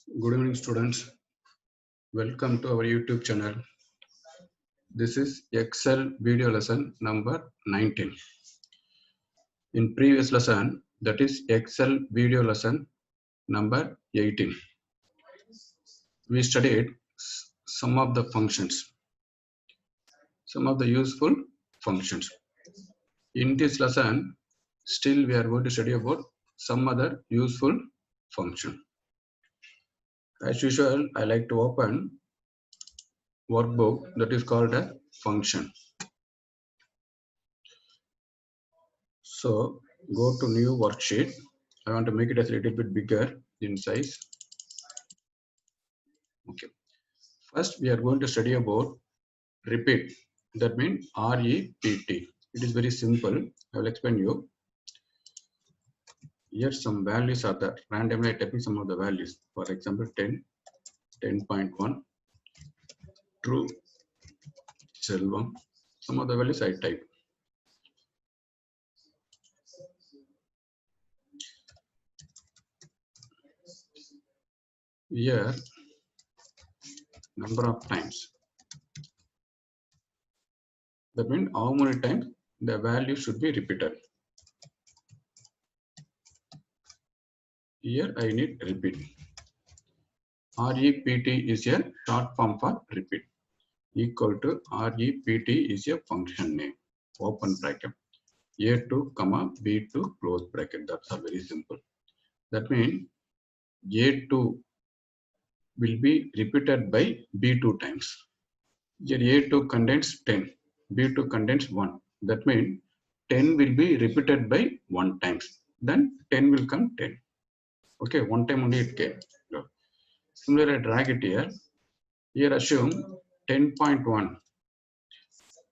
Good evening, students. Welcome to our YouTube channel. This is Excel video lesson number 19. In previous lesson, that is Excel video lesson number 18, we studied some of the functions, some of the useful functions. In this lesson, still we are going to study about some other useful function. As usual, I like to open workbook that is called a function. So go to new worksheet. I want to make it a little bit bigger in size. Okay. First, we are going to study about repeat. That means R-E-P-T. It is very simple. I will explain you. Here some values are there. Randomly typing some of the values. For example, 10, 10.1, true, Selvam. Some of the values I type. Here, number of times. That means how many times the value should be repeated. Here I need repeat. REPT is a short form for repeat. Equal to REPT is a function name. Open bracket. A2, B2, close bracket. That's a very simple. That means A2 will be repeated by B2 times. Here A2 contains 10. B2 contains 1. That means 10 will be repeated by 1 times. Then 10 will come 10. Okay, 1 time only it came. Similarly, drag it here. Here assume 10.1.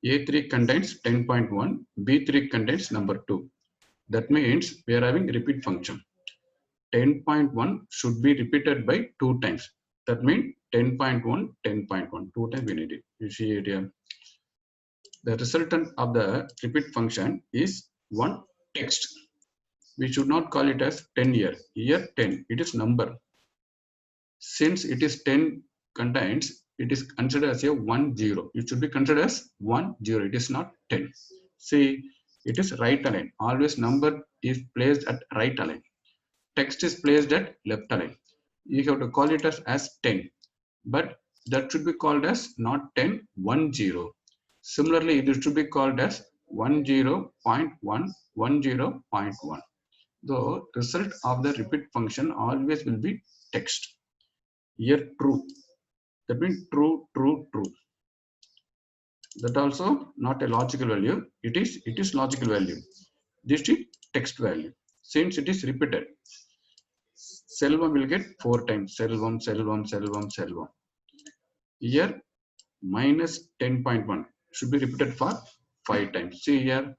A3 contains 10.1. B3 contains number 2. That means we are having repeat function. 10.1 should be repeated by 2 times. That means 10.1, 10.1. 2 times we need it. You see it here. The resultant of the repeat function is one text. We should not call it as 10 here. Here 10. It is number. Since it is 10 contains, it is considered as a 1 0. It should be considered as 1 0. It is not 10. See, it is right align. Always number is placed at right align. Text is placed at left align. You have to call it as 10. But that should be called as not 10, 1 0. Similarly, it should be called as 1 0.1, 1 0.1. The result of the repeat function always will be text. Here true. That means true, true, true. That also not a logical value. It is logical value. This is text value. Since it is repeated, Selvam will get 4 times. Selvam, Selvam, Selvam, Selvam. Here minus 10.1 should be repeated for 5 times. See here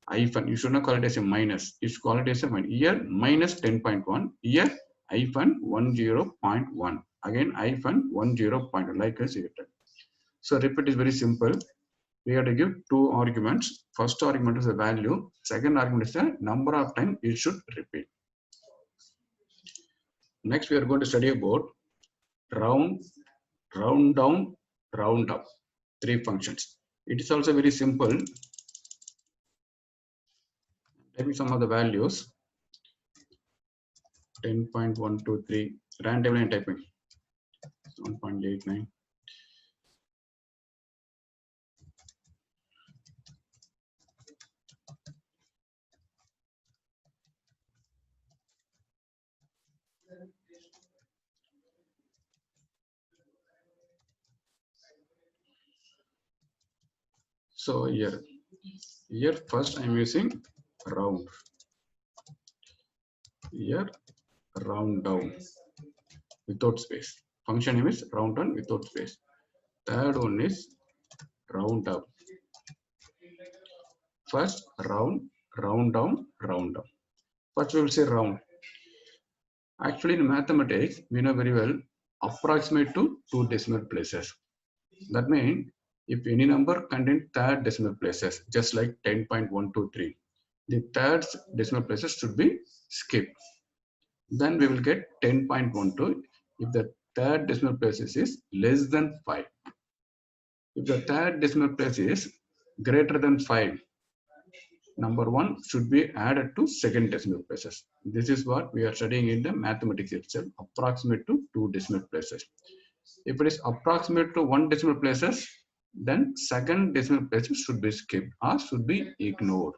hyphen. You should not call it as a minus. You should call it as a minus. Here minus 10.1. Here hyphen 10.1. Again hyphen 10.1 like I said. So repeat is very simple. We have to give 2 arguments. First argument is the value. Second argument is the number of times it should repeat. Next we are going to study about round, round down, round up. 3 functions. It is also very simple. Typing some of the values. 10.123 randomly typing 1.89. So here first I am using round. Here round down without space. Function name is round down without space. Third one is round up. First round, round down, round up. First we will say round. Actually in mathematics we know very well approximate to 2 decimal places. That means if any number contains third decimal places, just like 10.123, the third decimal places should be skipped. Then we will get 10.12. if the third decimal place is less than 5. If the third decimal place is greater than 5, number 1 should be added to second decimal places. This is what we are studying in the mathematics itself, approximate to 2 decimal places. If it is approximate to 1 decimal places, then second decimal places should be skipped or should be ignored.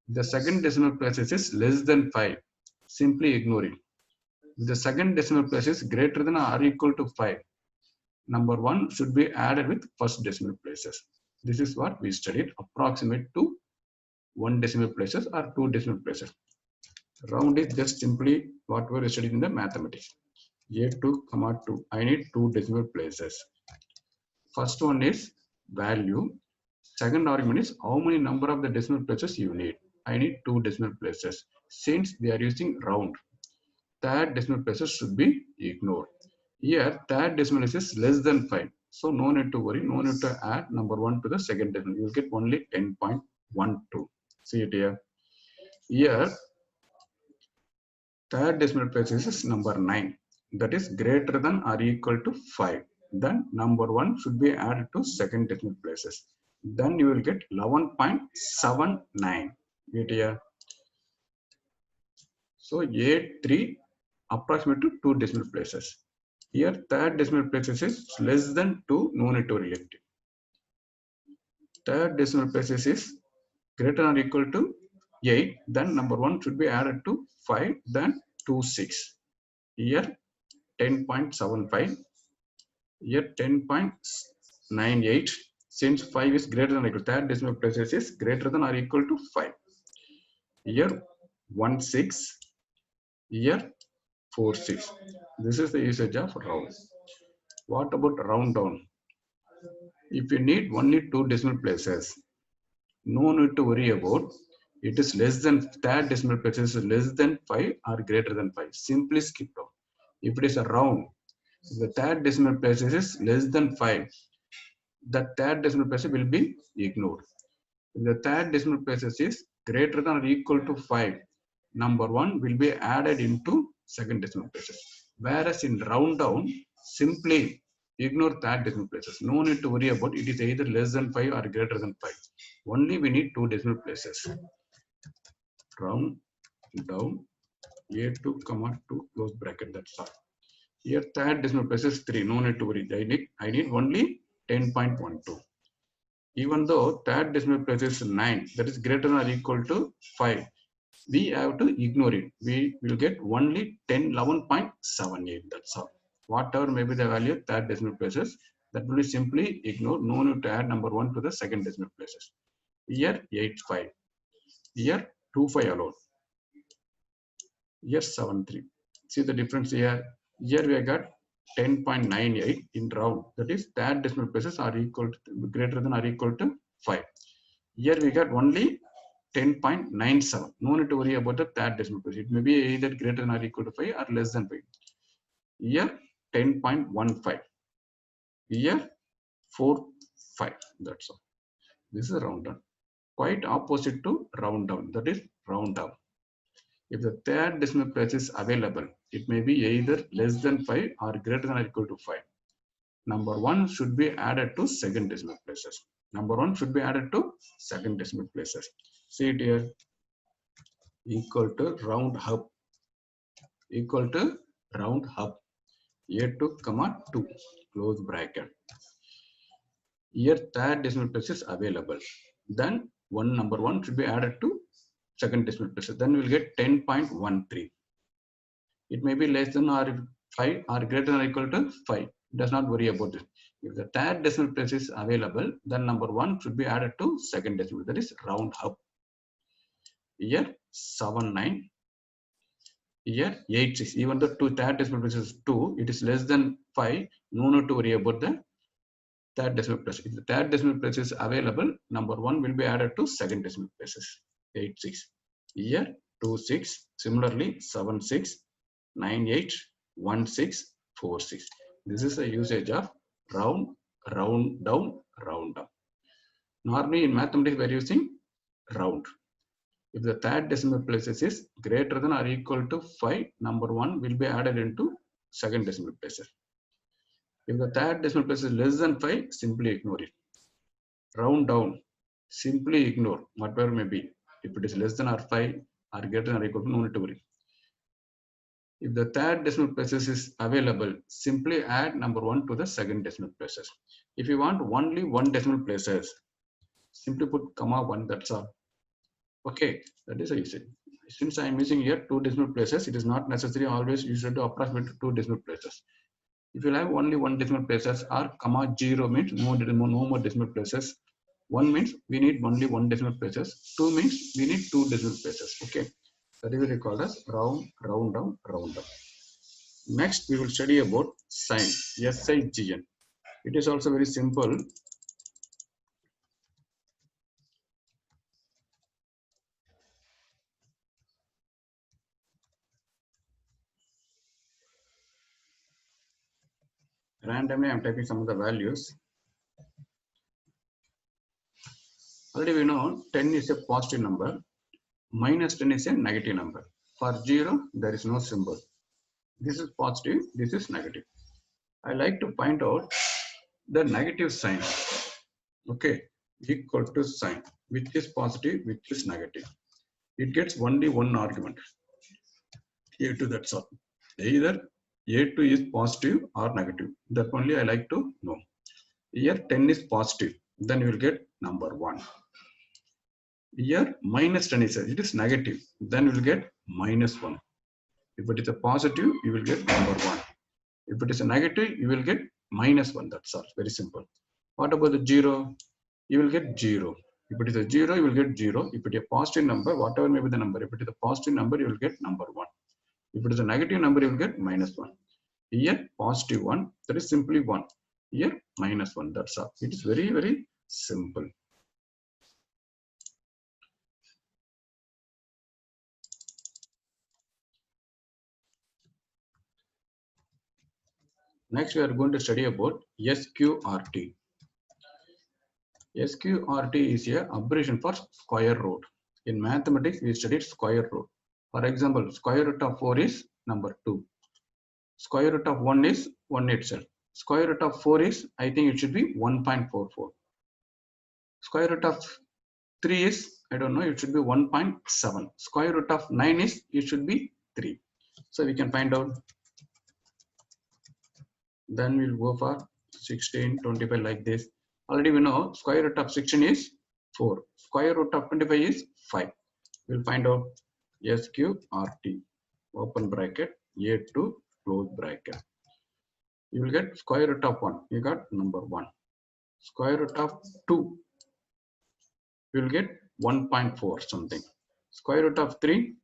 The second decimal places is less than 5, simply ignore it. If the second decimal place is greater than or equal to 5, number 1 should be added with first decimal places. This is what we studied, approximate to 1 decimal places or 2 decimal places. Round is just simply what we are studying in the mathematics. A2, 2. I need 2 decimal places. First one is value. Second argument is how many number of the decimal places you need. I need 2 decimal places. Since we are using round, third decimal places should be ignored. Here, third decimal is less than 5. So no need to worry, no need to add number 1 to the second decimal. You will get only 10.12. See it here. Here, third decimal place is number 9. That is greater than or equal to 5. Then number 1 should be added to second decimal places. Then you will get 11.79. Get here. So A3 approximate to 2 decimal places. Here third decimal places is less than 2, no need to relate it. Third decimal places is greater than or equal to 8, then number 1 should be added to 5, then 26. Here 10.75, here 10.98. Since 5 is greater than or equal, third decimal places is greater than or equal to 5. Here 16, here 46. This is the usage of round. What about round down? If you need only 2 decimal places, no need to worry about it is less than third decimal places is less than 5 or greater than 5. Simply skip down. If it is a round, if the third decimal places is less than 5, the third decimal place will be ignored. If the third decimal places is greater than or equal to 5, number 1 will be added into second decimal places. Whereas in round down, simply ignore third decimal places. No need to worry about it is either less than 5 or greater than 5. Only we need 2 decimal places. Round down A2, 2 close bracket, that's all. Here third decimal place is 3. No need to worry. I need only 10.12. Even though third decimal place is 9, that is greater than or equal to 5, we have to ignore it. We will get only 11.78. That's all. Whatever may be the value third decimal places, that will be simply ignored. No need to add number 1 to the second decimal places. Here 8.5. Here 2.5 alone. Here 7.3. See the difference here. Here we have got 10.98 in round. That is third decimal places are equal to greater than or equal to 5. Here we got only 10.97. No need to worry about the third decimal place. It may be either greater than or equal to 5 or less than 5. Here 10.15. Here 4.5. That's all. This is a round down. Quite opposite to round down. That is round up. If the third decimal place is available, it may be either less than 5 or greater than or equal to 5. Number 1 should be added to second decimal places. Number 1 should be added to second decimal places. See it here. Equal to round hub. Equal to round hub. A2, 2 close bracket. Here third decimal place is available. Then number 1 should be added to second decimal place. Then we will get 10.13. It may be less than or 5 or greater than or equal to 5. Does not worry about it. If the third decimal place is available, then number 1 should be added to second decimal. That is round up. Here 7.9. Here 8.6. Even though third decimal place is 2, it is less than 5. No need to worry about the third decimal place. If the third decimal place is available, number 1 will be added to second decimal places. 8.6. Here 2.6. Similarly 7.6. 9.8. 1.6. 4.6. This is the usage of round, round down, round up. Normally in mathematics we are using round. If the third decimal places is greater than or equal to 5, number 1 will be added into second decimal places. If the third decimal place is less than 5, simply ignore it. Round down, simply ignore whatever may be. If it is less than or 5 or greater than or equal to, no need to worry. If the third decimal places is available, simply add number 1 to the second decimal places. If you want only one decimal places, simply put comma 1, that's all. Okay, that is easy. Since I am using here 2 decimal places, it is not necessary always you should do approximate 2 decimal places. If you have only 1 decimal places or comma 0 means no more decimal places. 1 means we need only 1 decimal places. 2 means we need 2 decimal places. Okay, that is what we call as round down, round up. Next, we will study about sign, SIGN. It is also very simple. Randomly, I am typing some of the values. Already we know 10 is a positive number, minus 10 is a negative number. For 0, there is no symbol. This is positive, this is negative. I like to find out the negative sign. Okay, equal to sign, which is positive, which is negative. It gets only one argument. A2, that's all. Either A2 is positive or negative. That only I like to know. Here 10 is positive, then you will get number 1. Here minus 10 is it is negative, then you will get minus 1. If it is a positive, you will get number 1. If it is a negative, you will get minus 1. That's all. Very simple. What about the 0? You will get 0. If it is a 0, you will get 0. If it is a positive number, whatever may be the number, if it is a positive number, you will get number 1. If it is a negative number, you will get minus 1. Here positive 1, that is simply 1. Here minus 1. That's all. It is very, very simple. Next, we are going to study about SQRT. SQRT is a abbreviation for square root. In mathematics, we studied square root. For example, square root of 4 is number 2. Square root of 1 is 1 itself. Square root of 4 is, I think it should be 1.44. Square root of 3 is, I don't know, it should be 1.7. Square root of 9 is, it should be 3. So we can find out. Then we'll go for 16, 25 like this. Already we know square root of 16 is 4. Square root of 25 is 5. We'll find out SQRT. Open bracket, A2, close bracket. You will get square root of 1. You got number 1. Square root of 2. You will get 1.4 something. Square root of 3.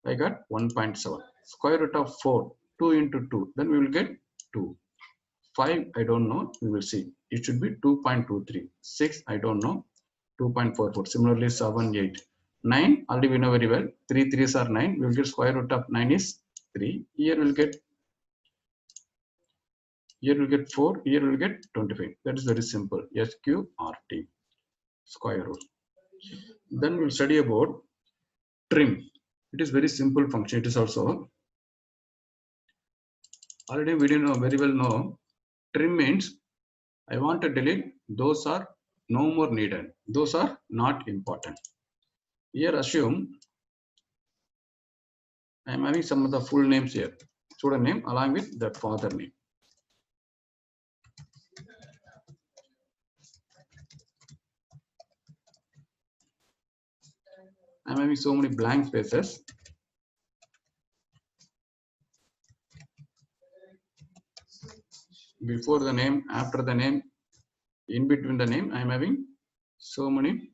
I got 1.7. Square root of 4. 2 into 2. Then we will get 2. 5, I don't know, we will see. It should be 2.23. 6, I don't know, 2.44. Similarly, 7, 8. 9, already we know very well. 3 3s are 9. We will get square root of 9 is 3. Here we will get 4. Here we will get 25. That is very simple. SQRT, square root. Then we will study about trim. It is very simple function. It is also already we didn't know very well know. Trim means I want to delete those are no more needed. Those are not important. Here assume I am having some of the full names here. Student name along with the father name. I am having so many blank spaces. Before the name, after the name, in between the name, I am having so many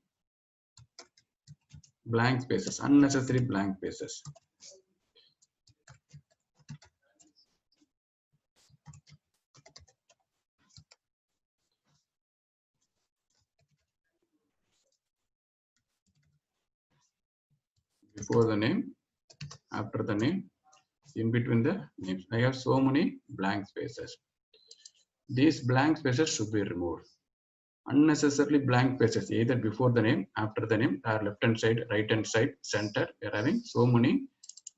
blank spaces, unnecessary blank spaces. Before the name, after the name, in between the names. I have so many blank spaces. These blank spaces should be removed. Unnecessarily blank spaces, either before the name, after the name, or left hand side, right hand side, center. We are having so many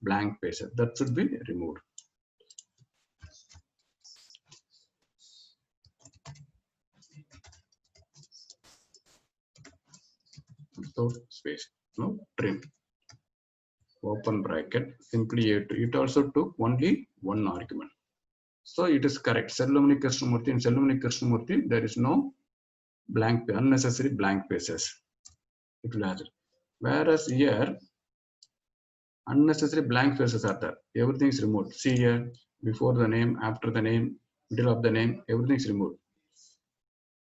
blank spaces that should be removed. without space. Now trim. Open bracket. Simply A2. It also took only one argument. So it is correct. Sellamani Krishnamurthy. In Sellamani Krishnamurthy, there is no blank, unnecessary blank spaces. It will answer. Whereas here, unnecessary blank spaces are there. Everything is removed. See here, before the name, after the name, middle of the name, everything is removed.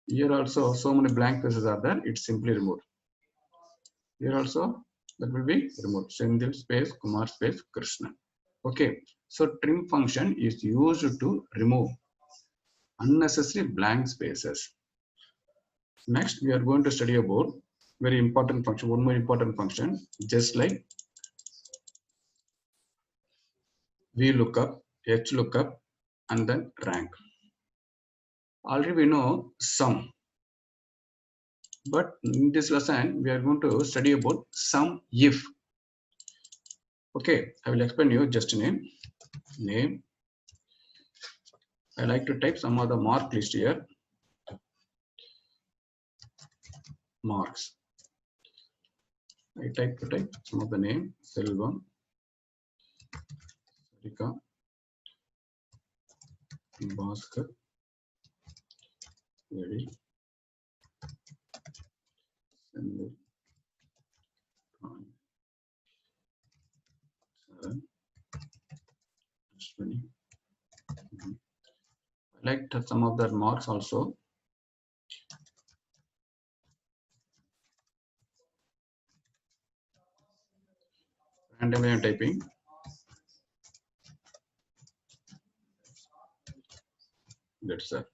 Here also, so many blank spaces are there. It's simply removed. Here also, that will be removed. Sendil space, Kumar space, Krishna. Okay. So trim function is used to remove unnecessary blank spaces. Next, we are going to study about very important function, one more important function, just like VLOOKUP, HLOOKUP, and then rank. Already we know sum, but in this lesson, we are going to study about sum if. Okay, I will explain you just name. I like to type some of the mark list here. Marks. I type some of the name, Selvam, Sarika, Bhaskar, Eddie, Sendil, Saran, Ashwini. I like some of the marks also. Randomly I am typing. That's it.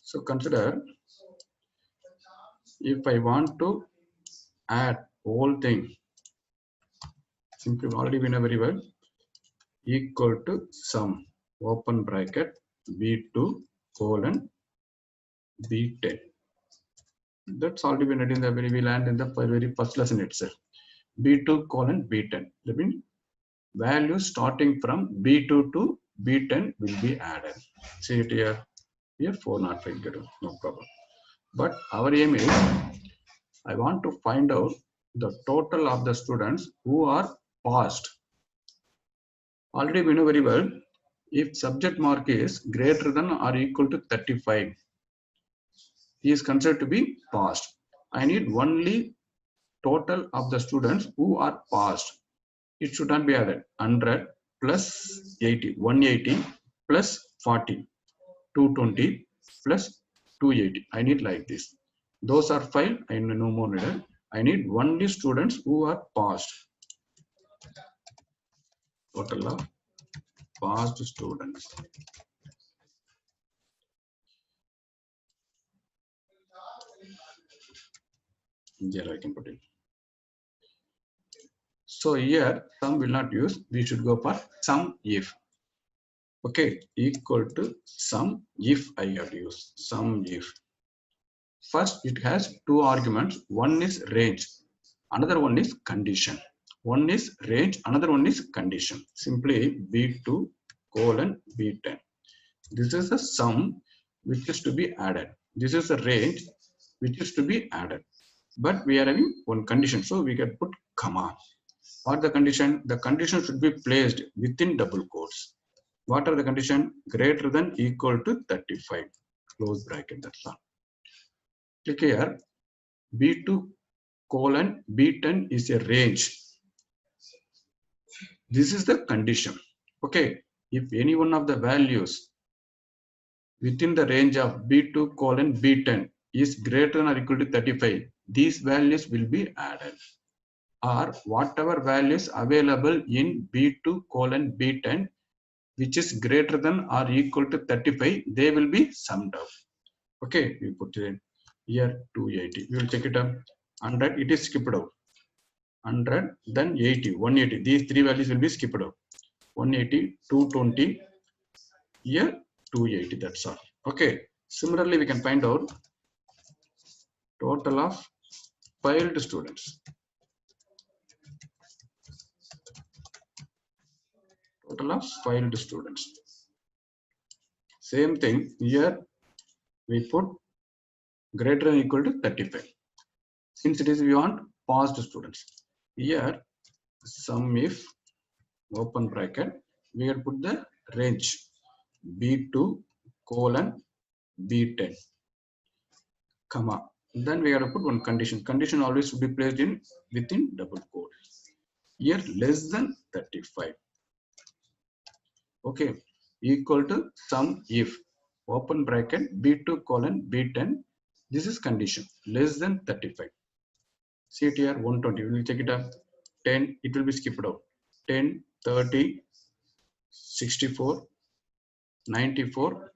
So consider if I want to add whole thing, simply already we know very well, equal to sum, open bracket, B2 colon B10. That's already been written in the very, we land in the very first lesson itself. B2 colon B10. That means value starting from B2 to B10 will be added. See it here. Here 405, no problem. But our aim is, I want to find out the total of the students who are passed. Already we know very well, if subject mark is greater than or equal to 35, he is considered to be passed. I need only total of the students who are passed. It should not be added. 100 plus 80, 180 plus 40, 220 plus 280. I need like this. Those are 5. I know no more needed. I need only students who are passed. Total of passed students. Here I can put it. So here sum will not use. We should go for sum if. Okay, equal to sum if I have to use sum if. First, it has two arguments. One is range, another one is condition. One is range, another one is condition. Simply B2 colon B10. This is the sum which is to be added. This is the range which is to be added. But we are having one condition, so we can put comma. What the condition? The condition should be placed within double quotes. What are the condition? Greater than equal to 35. Close bracket, that's all. Click here. B2 colon B10 is a range. This is the condition. Okay. If any one of the values within the range of B2 colon B10 is greater than or equal to 35, these values will be added. Or whatever values available in B2 colon B10 which is greater than or equal to 35, they will be summed up. Okay, we put it here 280. We will check it up. 100, it is skipped out. 100, then 80, 180. These three values will be skipped out. 180, 220, here 280. That's all. Okay. Similarly, we can find out total of failed students. Total of failed students. Same thing here. We put greater than or equal to 35. Since it is we want past students. Here sum if open bracket, we will put the range B2 colon B10 comma. Then we have to put one condition. Condition always should be placed in within double quote. Here less than 35. Okay, equal to sum if open bracket B2 colon B10. This is condition less than 35. See it here 120. We will check it out. 10, it will be skipped out. 10, 30, 64, 94,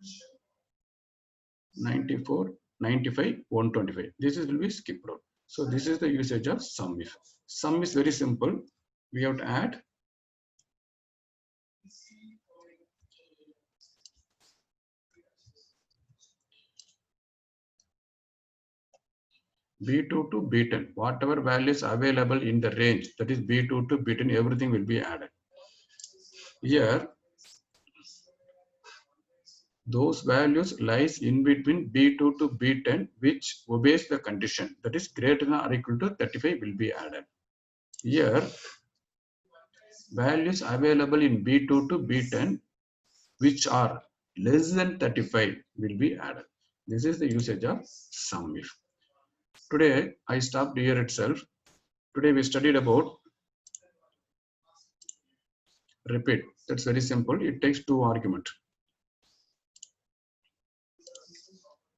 94, 95, 125. This will be skipped out. So this is the usage of sum if. Sum is very simple. We have to add B2 to B10. Whatever values available in the range, that is B2 to B10, everything will be added. Here, those values lies in between B2 to B10, which obeys the condition, that is greater than or equal to 35 will be added. Here, values available in B2 to B10, which are less than 35 will be added. This is the usage of sum if. Today, I stopped here itself. Today, we studied about repeat. That's very simple. It takes two arguments.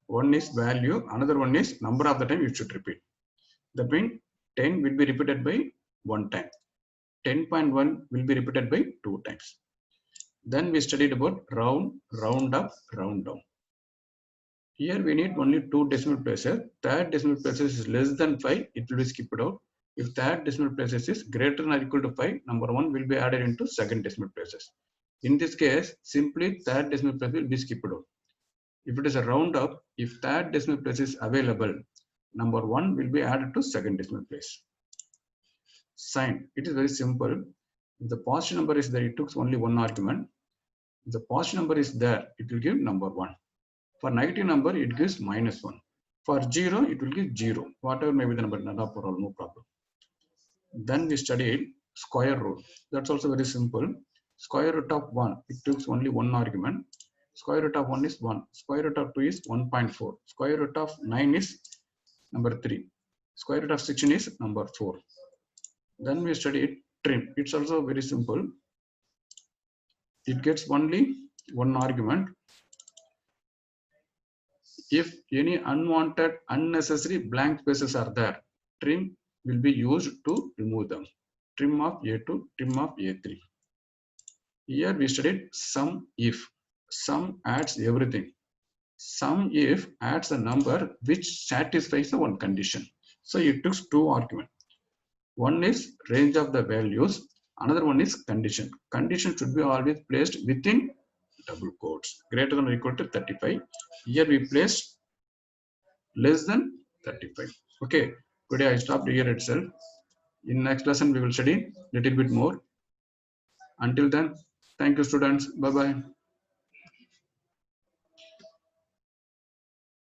One is value, another one is number of the time you should repeat. That means 10 will be repeated by 1 time. 10.1 will be repeated by 2 times. Then we studied about round, round up, round down. Here we need only 2 decimal places. Third decimal places is less than 5, it will be skipped out. If third decimal places is greater than or equal to 5, number 1 will be added into second decimal places. In this case, simply third decimal place will be skipped out. If it is a round up, if third decimal place is available, number 1 will be added to second decimal place. Sign, it is very simple. If the positive number is there, it took only one argument. If the positive number is there, it will give number 1. For negative number, it gives -1. For 0, it will give 0. Whatever may be the number, no problem. Then we studied square root. That's also very simple. Square root of 1, it takes only one argument. Square root of 1 is 1. Square root of 2 is 1.4. Square root of 9 is number 3. Square root of 16 is number 4. Then we studied trim. It's also very simple. It gets only one argument. If any unwanted, unnecessary blank spaces are there, trim will be used to remove them. Trim of A2, trim of A3. Here we studied sum if. Sum adds everything. Sum if adds a number which satisfies the one condition. So it took 2 arguments. One is range of the values. Another one is condition. Condition should be always placed within double quotes. Greater than or equal to 35. Here we placed less than 35. Okay. Today I stopped here itself. In next lesson we will study little bit more. Until then, thank you students. Bye bye.